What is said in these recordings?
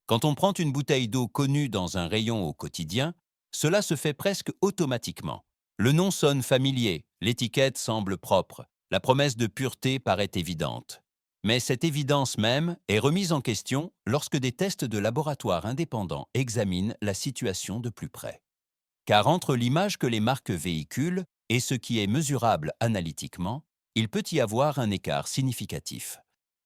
Quand on prend une bouteille d'eau connue dans un rayon au quotidien, cela se fait presque automatiquement. Le nom sonne familier, l'étiquette semble propre, la promesse de pureté paraît évidente. Mais cette évidence même est remise en question lorsque des tests de laboratoire indépendants examinent la situation de plus près. Car entre l'image que les marques véhiculent et ce qui est mesurable analytiquement, il peut y avoir un écart significatif.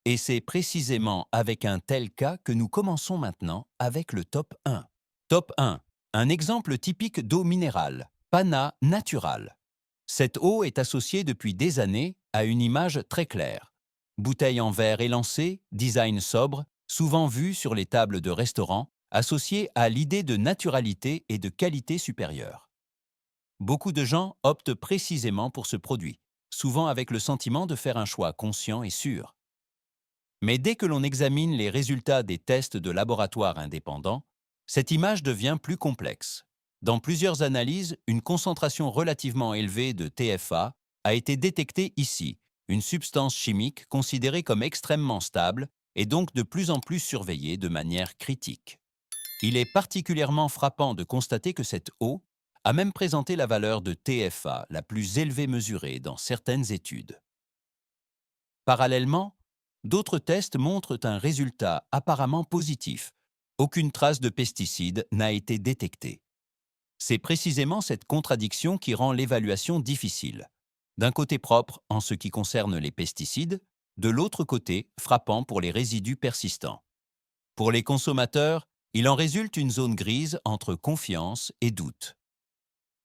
Et c'est précisément avec un tel cas que nous commençons maintenant avec le top 1. Top 1. Un exemple typique d'eau minérale, Pana Natural. Cette eau est associée depuis des années à une image très claire. Bouteille en verre élancée, design sobre, souvent vu sur les tables de restaurants, associée à l'idée de naturalité et de qualité supérieure. Beaucoup de gens optent précisément pour ce produit, souvent avec le sentiment de faire un choix conscient et sûr. Mais dès que l'on examine les résultats des tests de laboratoire indépendants, cette image devient plus complexe. Dans plusieurs analyses, une concentration relativement élevée de TFA a été détectée ici, une substance chimique considérée comme extrêmement stable et donc de plus en plus surveillée de manière critique. Il est particulièrement frappant de constater que cette eau a même présenté la valeur de TFA la plus élevée mesurée dans certaines études. Parallèlement, d'autres tests montrent un résultat apparemment positif. Aucune trace de pesticides n'a été détectée. C'est précisément cette contradiction qui rend l'évaluation difficile. D'un côté propre en ce qui concerne les pesticides, de l'autre côté frappant pour les résidus persistants. Pour les consommateurs, il en résulte une zone grise entre confiance et doute.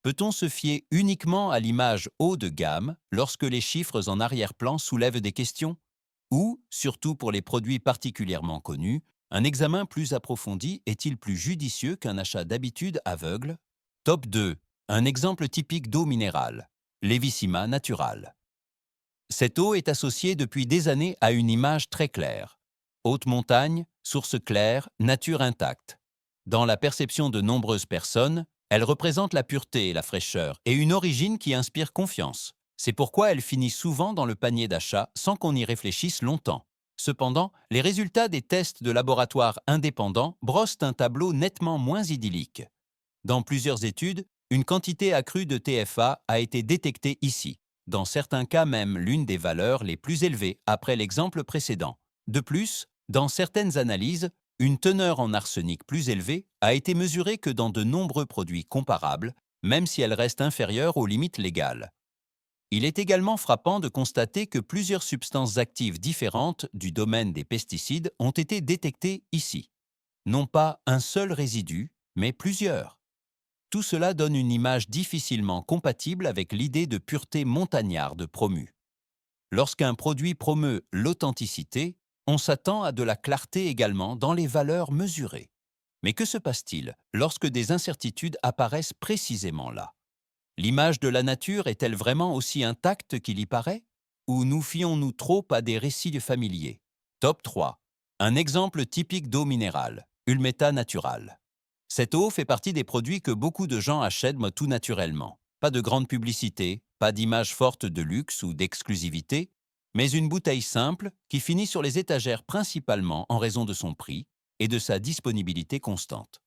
Peut-on se fier uniquement à l'image haut de gamme lorsque les chiffres en arrière-plan soulèvent des questions? Ou, surtout pour les produits particulièrement connus, un examen plus approfondi est-il plus judicieux qu'un achat d'habitude aveugle? Top 2. Un exemple typique d'eau minérale. Levissima Natural. Cette eau est associée depuis des années à une image très claire. Haute montagne, source claire, nature intacte. Dans la perception de nombreuses personnes, elle représente la pureté et la fraîcheur et une origine qui inspire confiance. C'est pourquoi elle finit souvent dans le panier d'achat sans qu'on y réfléchisse longtemps. Cependant, les résultats des tests de laboratoires indépendants brossent un tableau nettement moins idyllique. Dans plusieurs études, une quantité accrue de TFA a été détectée ici, dans certains cas même l'une des valeurs les plus élevées après l'exemple précédent. De plus, dans certaines analyses, une teneur en arsenic plus élevée a été mesurée que dans de nombreux produits comparables, même si elle reste inférieure aux limites légales. Il est également frappant de constater que plusieurs substances actives différentes du domaine des pesticides ont été détectées ici. Non pas un seul résidu, mais plusieurs. Tout cela donne une image difficilement compatible avec l'idée de pureté montagnarde promue. Lorsqu'un produit promeut l'authenticité, on s'attend à de la clarté également dans les valeurs mesurées. Mais que se passe-t-il lorsque des incertitudes apparaissent précisément là? L'image de la nature est-elle vraiment aussi intacte qu'il y paraît? Ou nous fions-nous trop à des récits familiers? Top 3. Un exemple typique d'eau minérale, Ulmeta Natural. Cette eau fait partie des produits que beaucoup de gens achètent tout naturellement. Pas de grande publicité, pas d'image forte de luxe ou d'exclusivité, mais une bouteille simple qui finit sur les étagères principalement en raison de son prix et de sa disponibilité constante.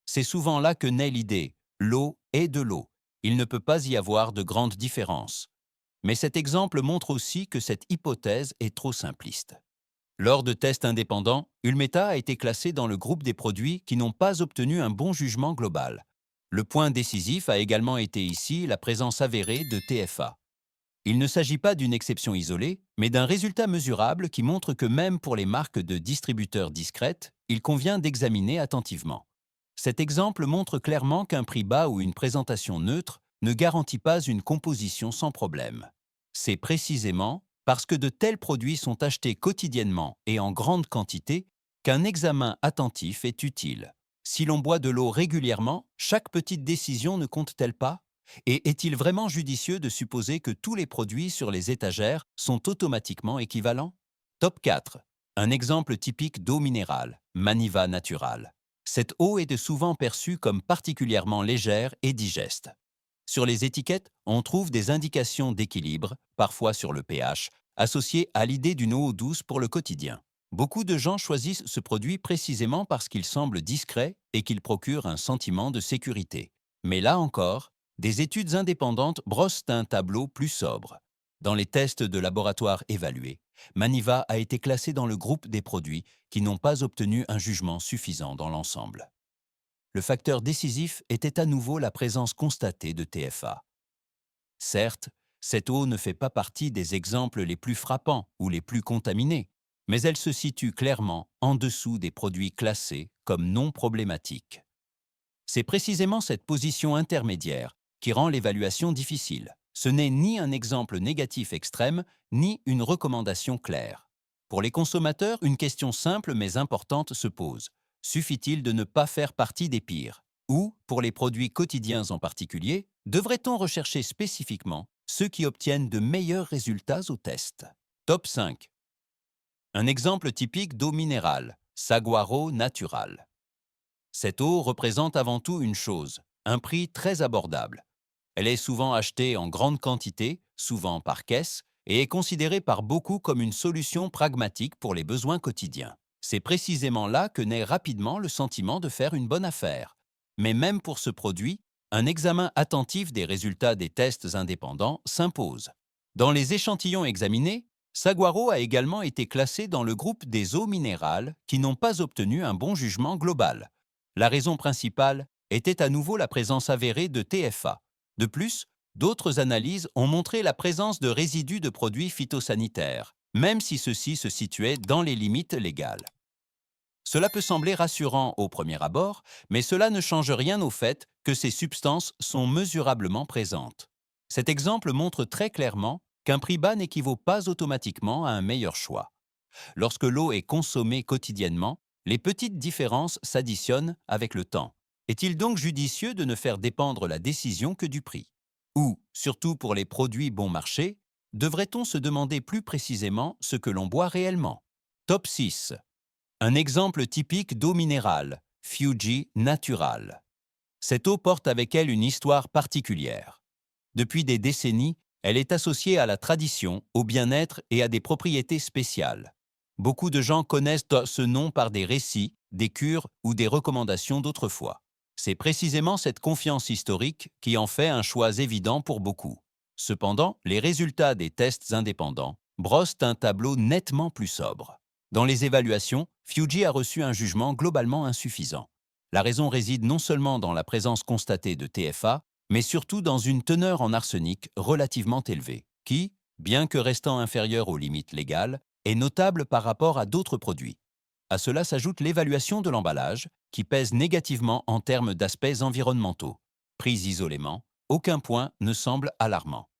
C'est souvent là que naît l'idée, l'eau est de l'eau. Il ne peut pas y avoir de grandes différences. Mais cet exemple montre aussi que cette hypothèse est trop simpliste. Lors de tests indépendants, Ulmeta a été classé dans le groupe des produits qui n'ont pas obtenu un bon jugement global. Le point décisif a également été ici la présence avérée de TFA. Il ne s'agit pas d'une exception isolée, mais d'un résultat mesurable qui montre que même pour les marques de distributeurs discrètes, il convient d'examiner attentivement. Cet exemple montre clairement qu'un prix bas ou une présentation neutre ne garantit pas une composition sans problème. C'est précisément parce que de tels produits sont achetés quotidiennement et en grande quantité qu'un examen attentif est utile. Si l'on boit de l'eau régulièrement, chaque petite décision ne compte-t-elle pas? Et est-il vraiment judicieux de supposer que tous les produits sur les étagères sont automatiquement équivalents? Top 4. Un exemple typique d'eau minérale, Maniva Natural. Cette eau est souvent perçue comme particulièrement légère et digeste. Sur les étiquettes, on trouve des indications d'équilibre, parfois sur le pH, associées à l'idée d'une eau douce pour le quotidien. Beaucoup de gens choisissent ce produit précisément parce qu'il semble discret et qu'il procure un sentiment de sécurité. Mais là encore, des études indépendantes brossent un tableau plus sobre. Dans les tests de laboratoire évalués, Maniva a été classé dans le groupe des produits qui n'ont pas obtenu un jugement suffisant dans l'ensemble. Le facteur décisif était à nouveau la présence constatée de TFA. Certes, cette eau ne fait pas partie des exemples les plus frappants ou les plus contaminés, mais elle se situe clairement en dessous des produits classés comme non problématiques. C'est précisément cette position intermédiaire qui rend l'évaluation difficile. Ce n'est ni un exemple négatif extrême, ni une recommandation claire. Pour les consommateurs, une question simple mais importante se pose. Suffit-il de ne pas faire partie des pires? Ou, pour les produits quotidiens en particulier, devrait-on rechercher spécifiquement ceux qui obtiennent de meilleurs résultats au test? Top 5. Un exemple typique d'eau minérale, Saguaro Natural. Cette eau représente avant tout une chose, un prix très abordable. Elle est souvent achetée en grande quantité, souvent par caisse, et est considérée par beaucoup comme une solution pragmatique pour les besoins quotidiens. C'est précisément là que naît rapidement le sentiment de faire une bonne affaire. Mais même pour ce produit, un examen attentif des résultats des tests indépendants s'impose. Dans les échantillons examinés, Saguaro a également été classé dans le groupe des eaux minérales qui n'ont pas obtenu un bon jugement global. La raison principale était à nouveau la présence avérée de TFA. De plus, d'autres analyses ont montré la présence de résidus de produits phytosanitaires, même si ceux-ci se situaient dans les limites légales. Cela peut sembler rassurant au premier abord, mais cela ne change rien au fait que ces substances sont mesurablement présentes. Cet exemple montre très clairement qu'un prix bas n'équivaut pas automatiquement à un meilleur choix. Lorsque l'eau est consommée quotidiennement, les petites différences s'additionnent avec le temps. Est-il donc judicieux de ne faire dépendre la décision que du prix? Ou, surtout pour les produits bon marché, devrait-on se demander plus précisément ce que l'on boit réellement? Top 6. Un exemple typique d'eau minérale, Fuji Natural. Cette eau porte avec elle une histoire particulière. Depuis des décennies, elle est associée à la tradition, au bien-être et à des propriétés spéciales. Beaucoup de gens connaissent ce nom par des récits, des cures ou des recommandations d'autrefois. C'est précisément cette confiance historique qui en fait un choix évident pour beaucoup. Cependant, les résultats des tests indépendants brossent un tableau nettement plus sobre. Dans les évaluations, Fuji a reçu un jugement globalement insuffisant. La raison réside non seulement dans la présence constatée de TFA, mais surtout dans une teneur en arsenic relativement élevée, qui, bien que restant inférieure aux limites légales, est notable par rapport à d'autres produits. À cela s'ajoute l'évaluation de l'emballage, qui pèse négativement en termes d'aspects environnementaux. Pris isolément, aucun point ne semble alarmant.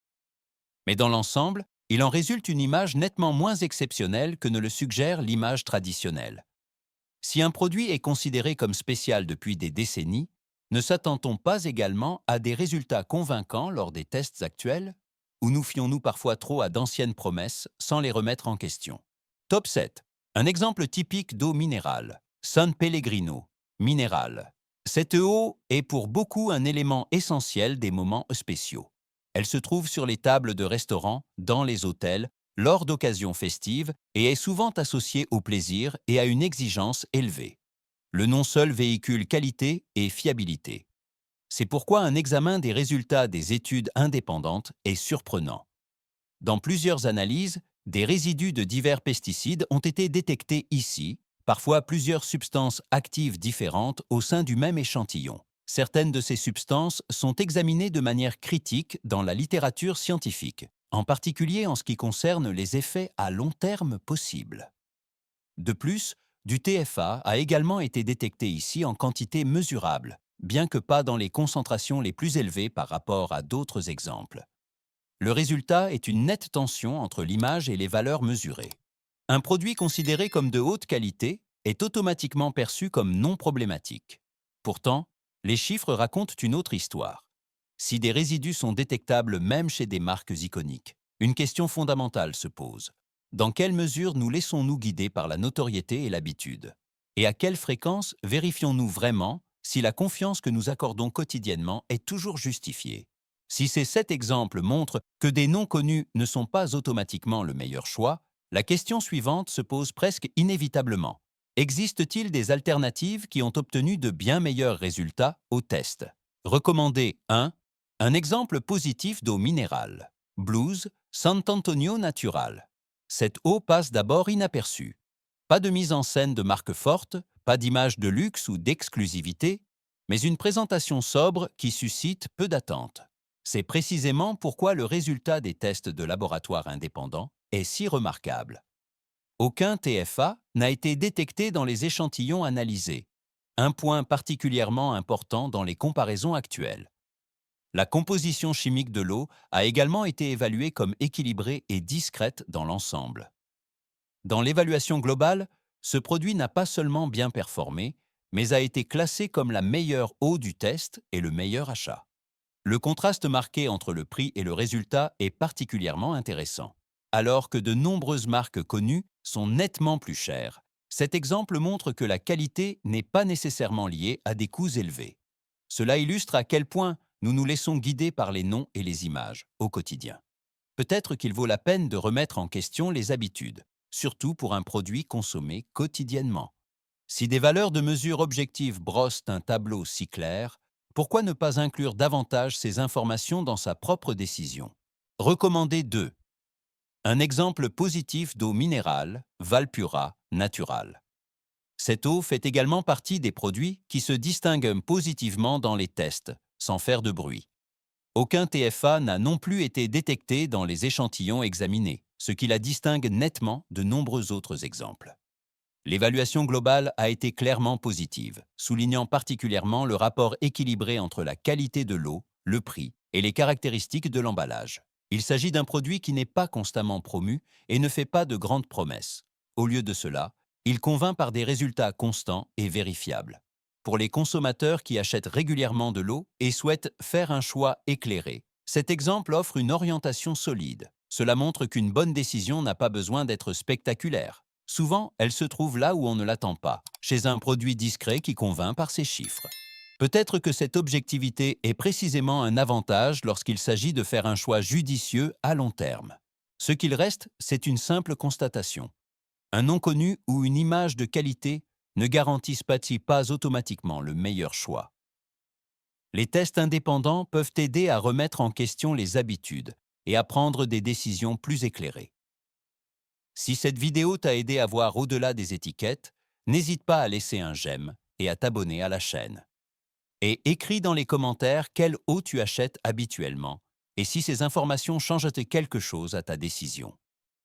Mais dans l'ensemble, il en résulte une image nettement moins exceptionnelle que ne le suggère l'image traditionnelle. Si un produit est considéré comme spécial depuis des décennies, ne s'attend-on pas également à des résultats convaincants lors des tests actuels? Ou nous fions-nous parfois trop à d'anciennes promesses sans les remettre en question? Top 7. Un exemple typique d'eau minérale, San Pellegrino, minérale. Cette eau est pour beaucoup un élément essentiel des moments spéciaux. Elle se trouve sur les tables de restaurants, dans les hôtels, lors d'occasions festives et est souvent associée au plaisir et à une exigence élevée. Le nom seul véhicule qualité et fiabilité. C'est pourquoi un examen des résultats des études indépendantes est surprenant. Dans plusieurs analyses, des résidus de divers pesticides ont été détectés ici, parfois plusieurs substances actives différentes au sein du même échantillon. Certaines de ces substances sont examinées de manière critique dans la littérature scientifique, en particulier en ce qui concerne les effets à long terme possibles. De plus, du TFA a également été détecté ici en quantité mesurable, bien que pas dans les concentrations les plus élevées par rapport à d'autres exemples. Le résultat est une nette tension entre l'image et les valeurs mesurées. Un produit considéré comme de haute qualité est automatiquement perçu comme non problématique. Pourtant, les chiffres racontent une autre histoire. Si des résidus sont détectables même chez des marques iconiques, une question fondamentale se pose. Dans quelle mesure nous laissons-nous guider par la notoriété et l'habitude? Et à quelle fréquence vérifions-nous vraiment si la confiance que nous accordons quotidiennement est toujours justifiée? Si ces 7 exemples montrent que des noms connus ne sont pas automatiquement le meilleur choix, La question suivante se pose presque inévitablement. Existe-t-il des alternatives qui ont obtenu de bien meilleurs résultats au test? Recommandé 1. Un exemple positif d'eau minérale. Blues, Sant'Antonio Natural. Cette eau passe d'abord inaperçue. Pas de mise en scène de marque forte, pas d'image de luxe ou d'exclusivité, mais une présentation sobre qui suscite peu d'attentes. C'est précisément pourquoi le résultat des tests de laboratoire indépendants est si remarquable. Aucun TFA n'a été détecté dans les échantillons analysés, un point particulièrement important dans les comparaisons actuelles. La composition chimique de l'eau a également été évaluée comme équilibrée et discrète dans l'ensemble. Dans l'évaluation globale, ce produit n'a pas seulement bien performé, mais a été classé comme la meilleure eau du test et le meilleur achat. Le contraste marqué entre le prix et le résultat est particulièrement intéressant. Alors que de nombreuses marques connues sont nettement plus chères, cet exemple montre que la qualité n'est pas nécessairement liée à des coûts élevés. Cela illustre à quel point nous nous laissons guider par les noms et les images au quotidien. Peut-être qu'il vaut la peine de remettre en question les habitudes, surtout pour un produit consommé quotidiennement. Si des valeurs de mesure objectives brossent un tableau si clair, pourquoi ne pas inclure davantage ces informations dans sa propre décision? Recommandé 2. Un exemple positif d'eau minérale, Valpura Natural. Cette eau fait également partie des produits qui se distinguent positivement dans les tests, sans faire de bruit. Aucun TFA n'a non plus été détecté dans les échantillons examinés, ce qui la distingue nettement de nombreux autres exemples. L'évaluation globale a été clairement positive, soulignant particulièrement le rapport équilibré entre la qualité de l'eau, le prix et les caractéristiques de l'emballage. Il s'agit d'un produit qui n'est pas constamment promu et ne fait pas de grandes promesses. Au lieu de cela, il convainc par des résultats constants et vérifiables. Pour les consommateurs qui achètent régulièrement de l'eau et souhaitent faire un choix éclairé, cet exemple offre une orientation solide. Cela montre qu'une bonne décision n'a pas besoin d'être spectaculaire. Souvent, elle se trouve là où on ne l'attend pas, chez un produit discret qui convainc par ses chiffres. Peut-être que cette objectivité est précisément un avantage lorsqu'il s'agit de faire un choix judicieux à long terme. Ce qu'il reste, c'est une simple constatation. Un nom connu ou une image de qualité ne garantissent pas automatiquement le meilleur choix. Les tests indépendants peuvent aider à remettre en question les habitudes et à prendre des décisions plus éclairées. Si cette vidéo t'a aidé à voir au-delà des étiquettes, n'hésite pas à laisser un j'aime et à t'abonner à la chaîne. Et écris dans les commentaires quelle eau tu achètes habituellement et si ces informations changent quelque chose à ta décision.